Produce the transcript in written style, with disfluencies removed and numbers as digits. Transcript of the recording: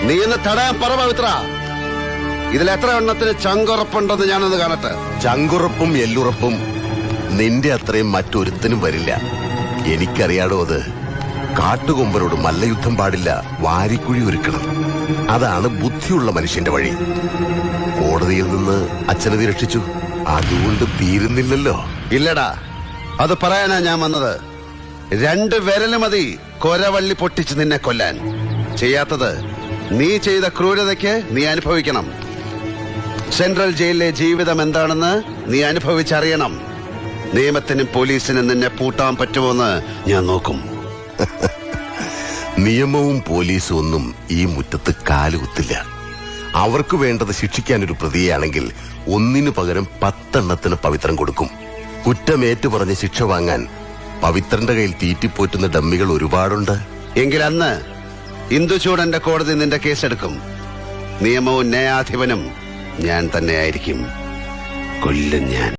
നീ ഇന്ന് തടയാൻ പറ പവിത്ര. ഇതിലെത്ര എണ്ണത്തിന് ചങ്കുറപ്പുണ്ടെന്ന് ഞാനൊന്ന് കാണട്ടെ. ചങ്കുറപ്പും എല്ലുറപ്പും നിന്റെ അത്രയും മറ്റൊരുത്തനും വരില്ല. എനിക്കറിയാടോ അത്. കാട്ടുകൊമ്പനോട് മല്ലയുദ്ധം പാടില്ല, വാരിക്കുഴി ഒരുക്കണം. അതാണ് ബുദ്ധിയുള്ള മനുഷ്യന്റെ വഴി. കോടതിയിൽ നിന്ന് അച്ഛനെ രക്ഷിച്ചു, അതുകൊണ്ട് തീരുന്നില്ലല്ലോ. ഇല്ലടാ, അത് പറയാനാ ഞാൻ വന്നത്. 2 വിരല് മതി കൊരവള്ളി പൊട്ടിച്ച് നിന്നെ കൊല്ലാൻ. ചെയ്യാത്തത് നീ ചെയ്ത ക്രൂരതയ്ക്ക് നീ അനുഭവിക്കണം. സെൻട്രൽ ജയിലിലെ ജീവിതം എന്താണെന്ന് നീ അനുഭവിച്ചറിയണം. നിയമത്തിനും പോലീസിനും നിന്നെ പൂട്ടാൻ പറ്റുമോന്ന് ഞാൻ നോക്കും. നിയമവും പോലീസും ഒന്നും ഈ മുറ്റത്ത് കാലുകുത്തില്ല. അവർക്ക് വേണ്ടത് ശിക്ഷിക്കാനൊരു പ്രതിയാണെങ്കിൽ 1 പകരം 10 എണ്ണത്തിന് പവിത്രം കൊടുക്കും. കുറ്റമേറ്റു പറഞ്ഞ് ശിക്ഷ വാങ്ങാൻ പവിത്രന്റെ കയ്യിൽ തീറ്റിപ്പോറ്റുന്ന ഡമ്മികൾ ഒരുപാടുണ്ട്. എങ്കിൽ അന്ന് ഇന്ദുചൂടന്റെ കോടതി നിന്റെ കേസെടുക്കും. നിയമവും ന്യായാധിപനും ഞാൻ തന്നെയായിരിക്കും. കൊല്ലും ഞാൻ.